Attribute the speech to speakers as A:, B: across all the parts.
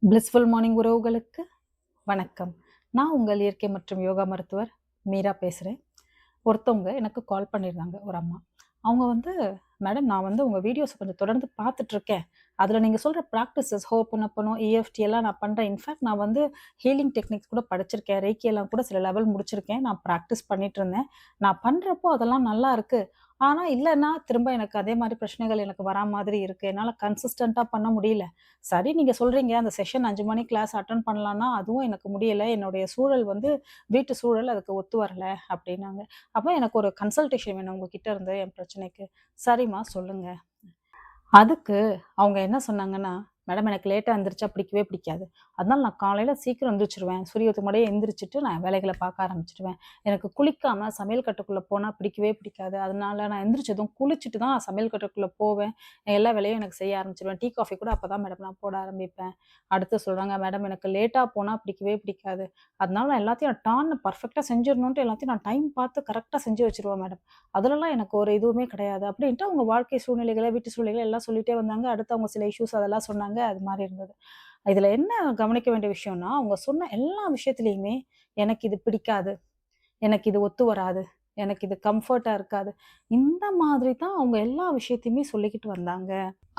A: Blissful morning உறவுகளுக்கு வணக்கம். நான் உங்கள் இயற்கை மற்றும் யோகா மருத்துவர் மீரா பேசுகிறேன். ஒருத்தவங்க எனக்கு கால் பண்ணியிருந்தாங்க, ஒரு அம்மா. அவங்க வந்து, மேடம் நான் வந்து உங்கள் வீடியோஸ் கொஞ்சம் தொடர்ந்து பார்த்துட்ருக்கேன். அதில் நீங்கள் சொல்கிற ப்ராக்டிசஸ் ஹோப்பனப்பனோ, இஎஃப்டி எல்லாம் நான் பண்ணுறேன். இன்ஃபேக்ட் நான் வந்து ஹீலிங் டெக்னிக்ஸ் கூட படிச்சிருக்கேன். ரேக்கி எல்லாம் கூட சில லெவல் முடிச்சிருக்கேன். நான் ப்ராக்டிஸ் பண்ணிட்டு இருந்தேன். நான் பண்ணுறப்போ அதெல்லாம் நல்லா இருக்கு. ஆனா இல்லன்னா, திரும்ப எனக்கு அதே மாரி பிரச்சனைகள் எனக்கு வரா மாதிரி இருக்கு. என்னால கன்சிஸ்டன்ட்டா பண்ண முடியல. சரி நீங்க சொல்றீங்க, அந்த செஷன் 5 மணி கிளாஸ் அட்டெண்ட் பண்ணலான்னா, அதுவும் எனக்கு முடியல. என்னுடைய சூழல் வந்து வீட்டு சூழல் அதுக்கு ஒத்து வரல அப்டின்னாங்க. அப்ப எனக்கு ஒரு கன்சல்டேஷன் வேணும் உங்ககிட்ட இருந்து என் பிரச்சனைக்கு. சரிம்மா சொல்லுங்க. அதுக்கு அவங்க என்ன சொன்னாங்கன்னா, "மேடம் எனக்கு லேட்டா எந்திரிச்சா பிடிக்கவே பிடிக்காது. அதனால நான் காலையில சீக்கிரம் எந்திரிச்சுருவேன். சூரியத்துக்கு முன்னாடியே எந்திரிச்சுட்டு நான் வேலைகள பார்க்க ஆரம்பிச்சுருவேன். எனக்கு குளிக்காம சமையல் கட்டுக்குள்ள போனா பிடிக்கவே பிடிக்காது. அதனால நான் எந்திரிச்சதும் குளிச்சுட்டு தான் நான் சமையல் கட்டுக்குள்ள போவேன். எல்லா வேலையும் எனக்கு செய்ய ஆரம்பிச்சுருவேன். டீ, காஃபி கூட அப்பதான் மேடம் நான் போட ஆரம்பிப்பேன்." அடுத்து சொல்றாங்க, "மேடம் எனக்கு லேட்டா போனா பிடிக்கவே பிடிக்காது. அதனால நான் எல்லாத்தையும் டான்னு பர்ஃபெக்ட்டா செஞ்சிரணுன்ட்டு எல்லாத்தையும் நான் டைம் பார்த்து கரெக்ட்டா செஞ்சு வச்சுருவேன் மேடம். அதுலலாம் எனக்கு ஒரு இதுவுமே கிடையாது." அப்படின்ட்டு அவங்க வாழ்க்கை சூழ்நிலைகள, வீட்டு சூழ்நிலைகள எல்லாம் சொல்லிட்டே வந்தாங்க. அடுத்து அவங்க சில இஷ்யூஸ் அதெல்லாம் சொன்னாங்க. அது மாரி இருந்தது. இதுல என்ன கவனிக்க வேண்டிய விஷயம்னா, அவங்க சொன்ன எல்லா விஷயத்துலயுமே, "எனக்கு இது பிடிக்காது. எனக்கு இது ஒத்து வராது. எனக்கு இது கம்ஃபர்ட்டா இருக்காது." இந்த மாதிரி தான் அவங்க எல்லா விஷயத்தையுமே சொல்லிக்கிட்டு வந்தாங்க.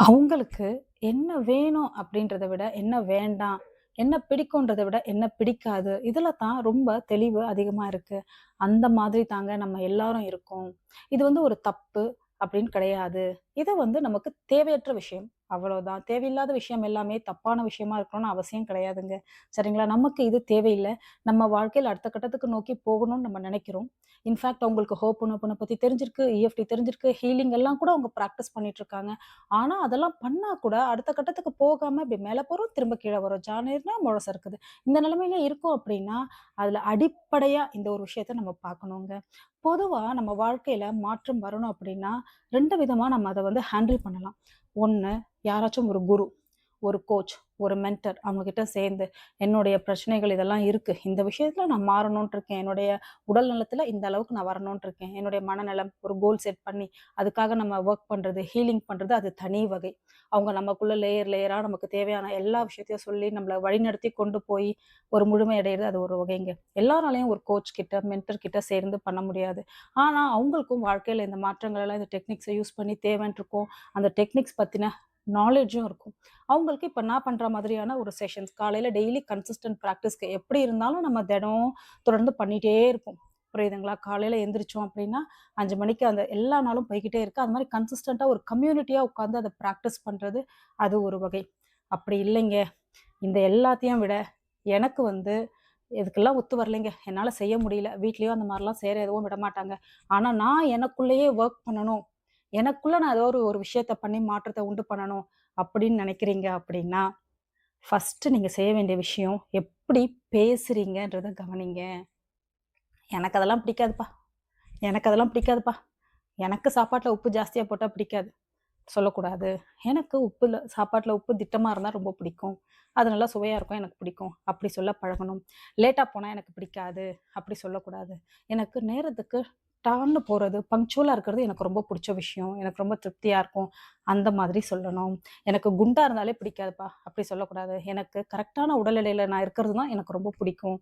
A: அவங்களுக்கு என்ன வேணும் அப்படின்றத விட, என்ன வேண்டாம், என்ன பிடிக்குன்றத விட, என்ன பிடிக்காது, இதுல தான் ரொம்ப தெளிவு அதிகமா இருக்கு. அந்த மாதிரி தாங்க நம்ம எல்லாரும் இருக்கோம். இது வந்து ஒரு தப்பு அப்படின்னு கிடையாது. இது வந்து நமக்கு தேவையற்ற விஷயம். அவ்வளவுதான். தேவையில்லாத விஷயம் எல்லாமே தப்பான விஷயமா இருக்கணும்னு அவசியம் கிடையாதுங்க. சரிங்களா? நமக்கு இது தேவையில்ல. நம்ம வாழ்க்கையில அடுத்த கட்டத்துக்கு நோக்கி போகணும்னு நம்ம நினைக்கிறோம். இன்ஃபாக்ட் அவங்களுக்கு ஹோப்போனோபோனோ பத்தி தெரிஞ்சிருக்கு, இஎஃப்டி தெரிஞ்சிருக்கு, ஹீலிங் எல்லாம் கூட அவங்க பிராக்டிஸ் பண்ணிட்டு இருக்காங்க. ஆனா, அதெல்லாம் பண்ணா கூட அடுத்த கட்டத்துக்கு போகாம இப்படி மேல போறோம், திரும்ப கீழ வரோம். ஜானேர்னா முழம் சறுக்குது. இந்த நிலைமையில இருக்கோம் அப்படின்னா, அதுல அடிப்படையா இந்த ஒரு விஷயத்த நம்ம பார்க்கணுங்க. பொதுவா நம்ம வாழ்க்கையில மாற்றம் வரணும் அப்படின்னா, 2 விதமா நம்ம அத வந்து ஹேண்டில் பண்ணலாம். 1 யாராச்சும் ஒரு குரு, ஒரு கோச், ஒரு மென்டர் அவங்க கிட்ட சேர்ந்து, என்னுடைய பிரச்சனைகள் இதெல்லாம் இருக்கு. இந்த விஷயத்துல நான் மாறணும்னு இருக்கேன். என்னுடைய உடல் நலத்துல இந்த அளவுக்கு நான் வரணும்னு இருக்கேன். என்னுடைய மனநலம் ஒரு கோல் செட் பண்ணி, அதுக்காக நம்ம வொர்க் பண்றது, ஹீலிங் பண்றது அது தனி வகை. அவங்க நமக்குள்ள லேயர் லேயரா நமக்கு தேவையான எல்லா விஷயத்தையும் சொல்லி நம்மள வழிநடத்தி கொண்டு போய் ஒரு முழுமை அடையறது அது ஒரு வகைங்க. எல்லாராலயும் ஒரு கோச் கிட்ட, மென்டர் கிட்ட சேர்ந்து பண்ண முடியாது. ஆனா, அவங்களுக்கும் வாழ்க்கையில இந்த மாற்றங்கள் எல்லாம் இந்த டெக்னிக்ஸ யூஸ் பண்ணி தேவைன்னு இருக்கும். அந்த டெக்னிக்ஸ் பத்தின நாலேட்ஜும் இருக்கும். அவங்களுக்கு இப்ப நான் பண்ற மாதிரியான ஒரு செஷன்ஸ் காலையில டெய்லி கன்சிஸ்டன்ட் பிராக்டிஸ்க்கு எப்படி இருந்தாலும் நம்ம தினம் தொடர்ந்து பண்ணிட்டே இருப்போம். புரியுதுங்களா? காலையில எந்திரிச்சோம் அப்படின்னா, 5 மணிக்கு அந்த எல்லா நாளும் போய்க்கிட்டே இருக்கு. அது மாரி கன்சிஸ்டன்ட்டா ஒரு கம்யூனிட்டியா உட்கார்ந்து அத பிராக்டிஸ் பண்றது, அது ஒரு வகை. அப்படி இல்லைங்க, இந்த எல்லாத்தையும் விட எனக்கு வந்து இதுக்கெல்லாம் ஒத்து வரலைங்க. என்னால செய்ய முடியல. வீட்லயும் அந்த மாரிலாம் சேர எதுவும் விடமாட்டாங்க. ஆனா நான் எனக்குள்ளேயே வொர்க் பண்ணணும். எனக்குள்ள நான் ஏதோ ஒரு ஒரு விஷயத்த பண்ணி மாற்றத்த உண்டு பண்ணணும் அப்படின்னு நினைக்கிறீங்க அப்படின்னா, ஃபர்ஸ்ட்டு நீங்க செய்ய வேண்டிய விஷயம், எப்படி பேசுறீங்கன்றத கவனிங்க. "எனக்கு அதெல்லாம் பிடிக்காதுப்பா. எனக்கு அதெல்லாம் பிடிக்காதுப்பா. எனக்கு சாப்பாட்ல உப்பு ஜாஸ்தியா போட்டா பிடிக்காது." சொல்லக்கூடாது. "எனக்கு உப்புல சாப்பாட்ல உப்பு திட்டமா இருந்தா ரொம்ப பிடிக்கும். அது நல்லா சுவையா இருக்கும். எனக்கு பிடிக்கும்." அப்படி சொல்ல பழகணும். "லேட்டா போனா எனக்கு பிடிக்காது." அப்படி சொல்லக்கூடாது. "எனக்கு நேரத்துக்கு டான்னு போறது, பங்க்சுவலா இருக்கிறது எனக்கு ரொம்ப புடிச்ச விஷயம். எனக்கு ரொம்ப திருப்தியா இருக்கும்." அந்த மாதிரி சொல்லணும். "எனக்கு குண்டா இருந்தாலே பிடிக்காதுப்பா." அப்படி சொல்லக்கூடாது. "எனக்கு கரெக்ட்டான உடல் எடையில நான் இருக்கிறது தான் எனக்கு ரொம்ப பிடிக்கும்.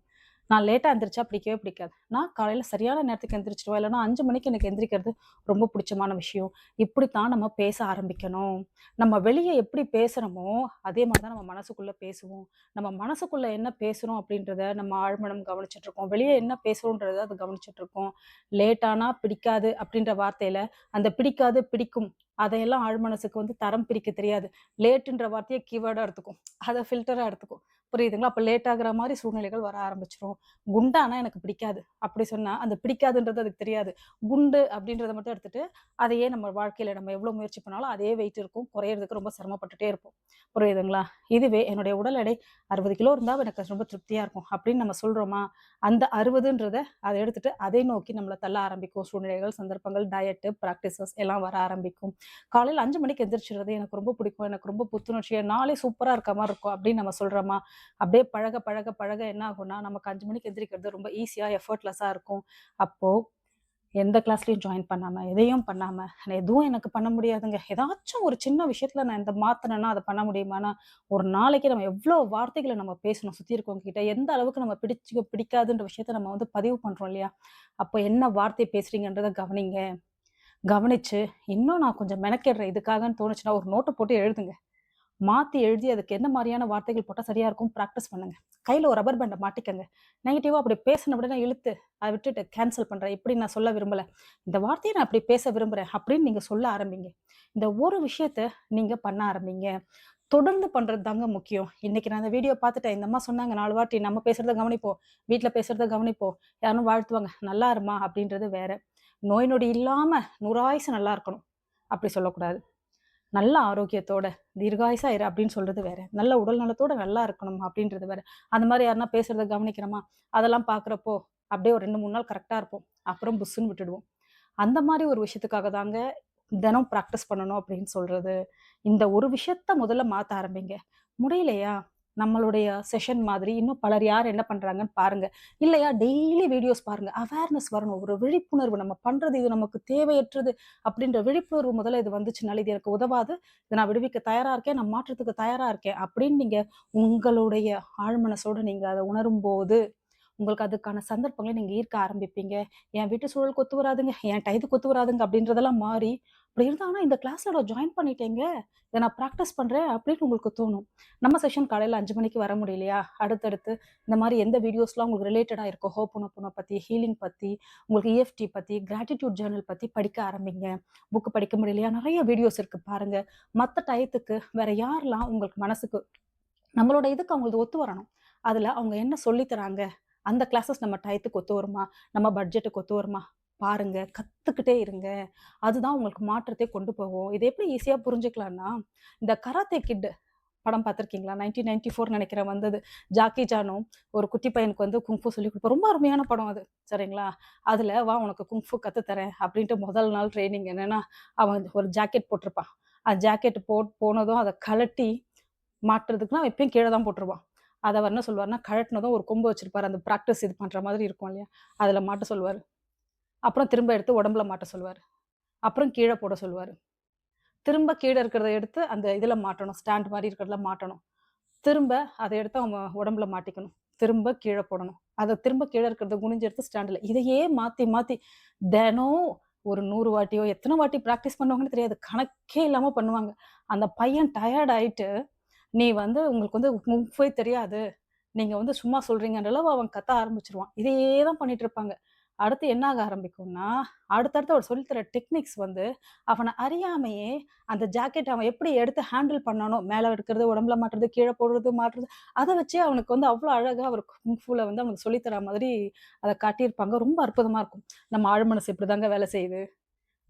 A: நான் லேட்டா எந்திரிச்சா பிடிக்கவே பிடிக்காது. நான் காலையில சரியான நேரத்துக்கு எந்திரிச்சுருவேன். இல்லன்னா 5 மணிக்கு எனக்கு எந்திரிக்கிறது ரொம்ப புடிச்சமான விஷயம்." இப்படித்தான் நம்ம பேச ஆரம்பிக்கணும். நம்ம வெளிய எப்படி பேசுறோமோ, அதே மாரி தான் நம்ம மனசுக்குள்ள பேசுவோம். நம்ம மனசுக்குள்ள என்ன பேசுறோம் அப்படின்றத நம்ம ஆழ்மனம் கவனிச்சுட்டுருக்கோம். வெளிய என்ன பேசுறோன்றத அது கவனிச்சுட்டுருக்கும். லேட் ஆனா பிடிக்காது அப்படின்ற வார்த்தையில, அந்த பிடிக்காது, பிடிக்கும் அதையெல்லாம் ஆழ்மனசுக்கு வந்து தரம் பிரிக்க தெரியாது. லேட்டுன்ற வார்த்தைய கீவேர்டா எடுத்துக்கும். அத ஃபில்டரா எடுத்துக்கும். புரியுதுங்களா? அப்ப லேட் ஆகுற மாரி சூழ்நிலைகள் வர ஆரம்பிச்சுரும். குண்டானா எனக்கு பிடிக்காது. அப்படி சொன்னா, அந்த பிடிக்காதுன்றது அதுக்கு தெரியாது. குண்டு அப்படின்றத மட்டும் எடுத்துட்டு அதையே நம்ம வாழ்க்கையில நம்ம எவ்வளோ முயற்சி பண்ணாலும் அதே வெயிட் இருக்கும். குறையறதுக்கு ரொம்ப சிரமப்பட்டுட்டே இருப்போம். புரியுதுங்களா? இதுவே என்னுடைய உடல் எடை 60 கிலோ இருந்தா எனக்கு ரொம்ப திருப்தியா இருக்கும். அப்படின்னு நம்ம சொல்றோமா, அந்த 60ன்றத அத எடுத்துட்டு அதை நோக்கி நம்மள தள்ள ஆரம்பிக்கும். சூழ்நிலைகள், சந்தர்ப்பங்கள், டயட்டு, பிராக்டிஸஸ் எல்லாம் வர ஆரம்பிக்கும். காலையில 5 மணிக்கு எந்திரிச்சுறது எனக்கு ரொம்ப பிடிக்கும். எனக்கு ரொம்ப புத்துணர்ச்சியா நாளே சூப்பரா இருக்க மாரி இருக்கும். அப்படின்னு நம்ம சொல்றோமா, அப்படியே பழக, பழக, பழக என்ன ஆகும்னா, நமக்கு 5 மணிக்கு எந்திரிக்கிறது ரொம்ப ஈஸியா, எஃபர்ட்லெஸ்ஸா இருக்கும். அப்போ எந்த கிளாஸ்லயும் ஜாயின் பண்ணாம, எதையும் பண்ணாம, எதுவும் எனக்கு பண்ண முடியாதுங்க. ஏதாச்சும் ஒரு சின்ன விஷயத்துல நான் இந்த மாத்துனேன்னா, அத பண்ண முடியுமான்னா, ஒரு நாளைக்கு நம்ம எவ்ளோ வார்த்தைகள நம்ம பேசணும் சுத்தி இருக்கவங்க கிட்ட. எந்த அளவுக்கு நம்ம பிடிக்காதுன்ற விஷயத்த நம்ம வந்து பதிவு பண்றோம் இல்லையா? அப்ப என்ன வார்த்தை பேசுறீங்கன்றத கவனிங்க. கவனிச்சு, இன்னும் நான் கொஞ்சம் மெனக்கெடுறேன் இதுக்காகன்னு தோணுச்சுன்னா, ஒரு நோட்ட போட்டு எழுதுங்க. மாத்தி எழுதி அதுக்கு என்ன மாரியான வார்த்தைகள் போட்டா சரியா இருக்கும் பிராக்டிஸ் பண்ணுங்க. கையில ஒரு ரப்பர் பேண்ட மாட்டிக்கங்க. நெகட்டிவா அப்படி பேசின உடனே இழுத்து, அத விட்டுட்டு கேன்சல் பண்றேன். இப்படி நான் சொல்ல விரும்பல. இந்த வார்த்தைய நான் அப்படி பேச விரும்புறேன் அப்படின்னு நீங்க சொல்ல ஆரம்பிங்க. இந்த ஒரு விஷயத்த நீங்க பண்ண ஆரம்பிங்க. தொடர்ந்து பண்றது தாங்க முக்கியம். இன்னைக்கு நான் இந்த வீடியோ பார்த்துட்டேன். இந்த அம்மா சொன்னாங்க 4 வாட்டி நம்ம பேசுறத கவனிப்போம். வீட்ல பேசுறத கவனிப்போம். யாரும் வாழ்த்துவாங்க. "நல்லா இரும்மா" அப்படின்றது வேற. நோய் நொடி இல்லாம 100 ஆயுசு நல்லா இருக்கணும். அப்படி சொல்லக்கூடாது. நல்ல ஆரோக்கியத்தோட, தீர்காயுசா இரு அப்படின்னு சொல்றது வேற. நல்ல உடல் நலத்தோட நல்லா இருக்கணும் அப்படின்றது வேற. அந்த மாரி யாருன்னா பேசுறத கவனிக்கிறோமா, அதெல்லாம் பார்க்குறப்போ, அப்படியே ஒரு 2, 3 நாள் கரெக்ட்டா இருப்போம். அப்புறம் புஸ்ஸுன்னு விட்டுடுவோம். அந்த மாரி ஒரு விஷயத்துக்காக தாங்க தினம் பிராக்டிஸ் பண்ணணும் அப்படின்னு சொல்றது. இந்த ஒரு விஷயத்த முதல்ல மாத்த ஆரம்பிங்க. முடியலையா? நம்மளுடைய செஷன் மாதிரி இன்னும் பலர் யார் என்ன பண்றாங்கன்னு பாருங்க. இல்லையா டெய்லி வீடியோஸ் பாருங்க. அவேர்னஸ் வரணும். ஒரு விழிப்புணர்வு நம்ம பண்றது இது நமக்கு தேவையற்றது அப்படின்ற விழிப்புணர்வு முதல்ல இது வந்துச்சுனால, இது எனக்கு உதவாது. இத நான் விடுவிக்க தயாரா இருக்கேன். நான் மாற்றத்துக்கு தயாரா இருக்கேன். அப்படின்னு நீங்க உங்களுடைய ஆழ்மனசோட நீங்க அத உணரும்போது, உங்களுக்கு அதுக்கான சந்தர்ப்பங்கள நீங்க ஈர்க்க ஆரம்பிப்பீங்க. என் வீட்டு சூழலுக்கு ஒத்து வராதுங்க, என் டயத்துக்கு ஒத்து வராதுங்க அப்படின்றதெல்லாம் மாறி, அப்படி இருந்தா ஆனா இந்த கிளாஸ்ல நான் ஜாயின் பண்ணிட்டேங்க. இத நான் பிராக்டிஸ் பண்றேன் அப்படின்னு உங்களுக்கு தோணும். நம்ம செஷன் காலையில 5 மணிக்கு வர முடியலையா? அடுத்தடுத்து இந்த மாரி எந்த வீடியோஸ்லாம் உங்களுக்கு ரிலேட்டடா இருக்கோ, ஹோப்போனோபோனோ பத்தி, ஹீலிங் பத்தி, உங்களுக்கு EFT பத்தி, கிராட்டிட்யூட் ஜர்னல் பத்தி படிக்க ஆரம்பிங்க. புக் படிக்க முடியலையா? நெறைய வீடியோஸ் இருக்கு பாருங்க. மத்த டயத்துக்கு வேற யாரெல்லாம் உங்களுக்கு மனசுக்கு நம்மளோட இதுக்கு அவங்களது ஒத்து வரணும். அதுல அவங்க என்ன சொல்லி தராங்க? அந்த கிளாஸஸ் நம்ம டயத்துக்கு ஒத்து வருமா? நம்ம பட்ஜெட்டுக்கு ஒத்து வருமா? பாருங்க. கத்துக்கிட்டே இருங்க. அதுதான் உங்களுக்கு மாற்றத்தை கொண்டு போகும். இத எப்படி ஈஸியா புரிஞ்சுக்கலான்னா, இந்த கராத்தே கிட் படம் பார்த்திருக்கீங்களா? 1994 நெனைக்கிறேன் வந்தது. ஜாக்கி சானும் ஒரு குட்டி பையனுக்கு வந்து குங்ஃபூ சொல்லிக் குடுப்பார். ரொம்ப அருமையான படம் அது. சரிங்களா? அதுல "வா உனக்கு குங்ஃபூ கத்து தரேன்" அப்படின்ட்டு முதல் நாள் ட்ரெய்னிங் என்னன்னா, அவன் ஒரு ஜாக்கெட் போட்டிருப்பான். அந்த ஜாக்கெட் போனதும் அத கழட்டி மாட்டுறதுக்குன்னா எப்பயும் கீழ தான் போட்டுருவான். அத அவர் என்ன சொல்லுவாருன்னா, கழட்டுனதும் ஒரு கொம்பு வச்சிருப்பாரு. அந்த பிராக்டிஸ் இது பண்ற மாதிரி இருக்கும் இல்லையா? அதுல மாட்ட சொல்லுவாரு. அப்புறம் திரும்ப எடுத்து உடம்புல மாட்ட சொல்லுவாரு. அப்புறம் கீழ போட சொல்லுவாரு. திரும்ப கீழ இருக்கிறத எடுத்து அந்த இதுல மாட்டணும். ஸ்டாண்ட் மாரி இருக்கிறதுல மாட்டணும். திரும்ப அத எடுத்து அவன் உடம்புல மாட்டிக்கணும். திரும்ப கீழ போடணும். அத திரும்ப கீழ இருக்கிறத குனிஞ்சு எடுத்து ஸ்டாண்டுல. இதையே மாத்தி, மாத்தி தினம் ஒரு 100 வாட்டியோ, எத்தன வாட்டி பிராக்டிஸ் பண்ணுவாங்கன்னு தெரியாது. கணக்கே இல்லாம பண்ணுவாங்க. அந்த பையன் டயர்ட் ஆயிட்டு, "நீ வந்து உங்களுக்கு வந்து குங்ஃபூவே தெரியாது. நீங்க வந்து சும்மா சொல்றீங்கன்ற" அளவு அவன் கத்த ஆரம்பிச்சுருவான். இதையே தான் பண்ணிட்டு இருப்பாங்க. அடுத்து என்ன ஆக ஆரம்பிக்கும்னா, அடுத்தடுத்து அவர் சொல்லி தர டெக்னிக்ஸ் வந்து, அவன அறியாமயே அந்த ஜாக்கெட் அவன் எப்படி எடுத்து ஹேண்டில் பண்ணானோ, மேல எடுக்கிறது, உடம்புல மாட்டுறது, கீழ போடுறது, மாட்டுறது, அத வச்சே அவனுக்கு வந்து அவ்ளோ அழகா அவர் குங்ஃபூல வந்து அவனுக்கு சொல்லி தர மாதிரி அத காட்டியிருப்பாங்க. ரொம்ப அற்புதமா இருக்கும். நம்ம ஆழ்மனசு இப்படிதாங்க வேலை செய்யுது.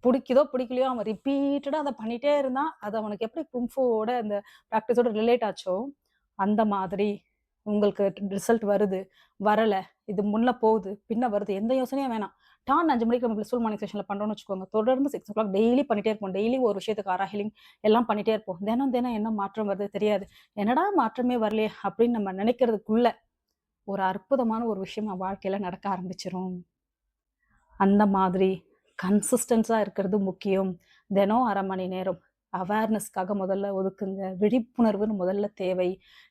A: புடிக்குதோ, பிடிக்கலையோ அவன் ரிப்பீட்டடா அத பண்ணிட்டே இருந்தான். அது அவனுக்கு எப்படி குங்ஃபூவோட அந்த பிராக்டிஸோட ரிலேட் ஆச்சோ, அந்த மாதிரி உங்களுக்கு ரிசல்ட் வருது, வரல, இது முன்ன போகுது, பின்ன வருது. எந்த யோசனையும் வேணாம். டான் 5 மணிக்கு நம்ம பிளிஸ்ஃபுல் மார்னிங் செஷன்ல பண்றோம்னு வச்சுக்கோங்க. தொடர்ந்து 6:00 டெய்லி பண்ணிட்டே இருப்போம். டெய்லி ஒரு விஷயத்துக்கு ஆரா ஹீலிங் எல்லாம் பண்ணிட்டே இருப்போம். தினம், தினம் என்ன மாற்றம் வருது தெரியாது. என்னடா மாற்றமே வரலையே! அப்படின்னு நம்ம நினைக்கிறதுக்குள்ள, ஒரு அற்புதமான ஒரு விஷயம் நம்ம வாழ்க்கையில நடக்க ஆரம்பிச்சுரும். அந்த மாதிரி கன்சிஸ்டன்ஸா இருக்கிறது முக்கியம். தினம் 1/2 மணி நேரம் அவேர்னஸ்க்காக முதல்ல ஒதுக்குங்க. விழிப்புணர்வுன்னு முதல்ல தேவை.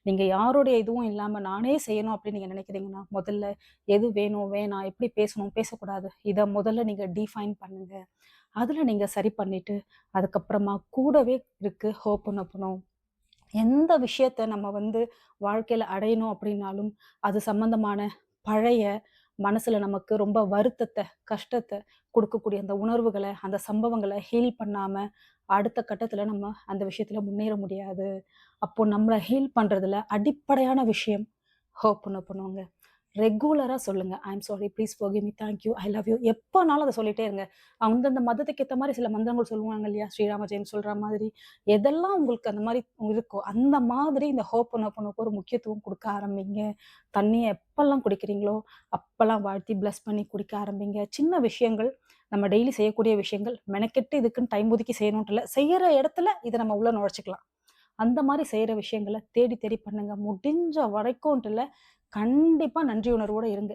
A: நீங்க யாருடைய இதுவும் இல்லாம நானே செய்யணும் அப்படின்னு நீங்க நினைக்கிறீங்கன்னா, முதல்ல எது வேணும், வேணாம், எப்படி பேசணும், பேசக்கூடாது. இத முதல்ல நீங்க டிஃபைன் பண்ணுங்க. அதுல நீங்க சரி பண்ணிட்டு, அதுக்கப்புறமா கூடவே இருக்கு ஹோப்போனோபோனோ. எந்த விஷயத்த நம்ம வந்து வாழ்க்கையில அடையணும் அப்படின்னாலும், அது சம்மந்தமான பழைய மனசுல நமக்கு ரொம்ப வருத்தத்த, கஷ்டத்த குடுக்கக்கூடிய அந்த உணர்வுகள, அந்த சம்பவங்கள ஹீல் பண்ணாம, அடுத்த கட்டத்துல நம்ம அந்த விஷயத்துல முன்னேற முடியாது. அப்போ நம்மள ஹீல் பண்றதுல அடிப்படையான விஷயம் ஹோப்போனோபோனோங்க. ரெகுலரா சொல்லுங்க. I am sorry, please forgive me, thank you, I love you. எப்பனாலும் அத சொல்லிட்டே இருங்க. அந்தந்த மதத்துக்கு ஏத்த மாரி சில மந்திரங்கள் சொல்லுவாங்க இல்லையா? ஸ்ரீராம ஜெயம் சொல்ற மாதிரி. எதெல்லாம் உங்களுக்கு அந்த மாரி இருக்கோ, அந்த மாதிரி இந்த ஹோப்போனோபோனோக்கு ஒரு முக்கியத்துவம் குடுக்க ஆரம்பிங்க. தண்ணிய எப்பல்லாம் குடிக்கிறீங்களோ, அப்பல்லாம் வாழ்த்தி பிளஸ் பண்ணி குடிக்க ஆரம்பிங்க. சின்ன விஷயங்கள், நம்ம டெய்லி செய்யக்கூடிய விஷயங்கள், மெனக்கெட்டு இதுக்குன்னு டைம் ஒதுக்கி செய்யணுன்ட்டு இல்ல. செய்யற இடத்துல இத நம்ம உள்ள நுழைச்சுக்கலாம். அந்த மாரி செய்ற விஷயங்கள தேடி தேடி பண்ணுங்க. முடிஞ்ச வரைக்கும்ன்ட்டு இல்ல, கண்டிப்பா நன்றி உணர்வோட இருங்க.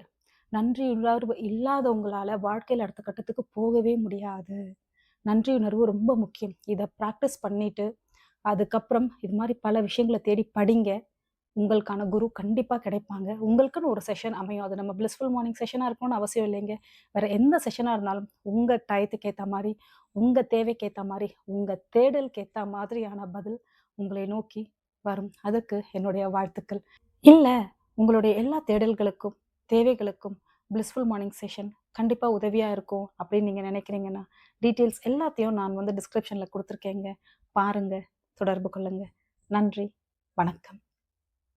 A: நன்றியுணர்வு இல்லாதவங்களால வாழ்க்கையில அடுத்த கட்டத்துக்கு போகவே முடியாது. நன்றியுணர்வு ரொம்ப முக்கியம். இத பிராக்டிஸ் பண்ணிட்டு, அதுக்கப்புறம் இது மாரி பல விஷயங்கள தேடி படிங்க. உங்களுக்கான குரு கண்டிப்பா கிடைப்பாங்க. உங்களுக்குன்னு ஒரு செஷன் அமையும். அது நம்ம பிளிஸ்ஃபுல் மார்னிங் செஷனா இருக்கணும்னு அவசியம் இல்லைங்க. வேற எந்த செஷனா இருந்தாலும், உங்க டயத்துக்கு ஏத்த மாரி, உங்க தேவைக்கு ஏத்த மாரி, உங்க தேடலுக்கு ஏத்த மாதிரியான பதில் உங்களை நோக்கி வரும். அதற்கு என்னுடைய வாழ்த்துக்கள். இல்ல, உங்களுடைய எல்லா தேடல்களுக்கும், தேவைகளுக்கும் பிளிஸ்ஃபுல் மார்னிங் செஷன் கண்டிப்பா உதவியா இருக்கும் அப்படின்னு நீங்க நினைக்கிறீங்கன்னா, டீட்டெயில்ஸ் எல்லாத்தையும் நான் வந்து டிஸ்கிரிப்ஷன்ல குடுத்துருக்கேங்க. பாருங்க, தொடர்பு கொள்ளுங்க. நன்றி, வணக்கம்.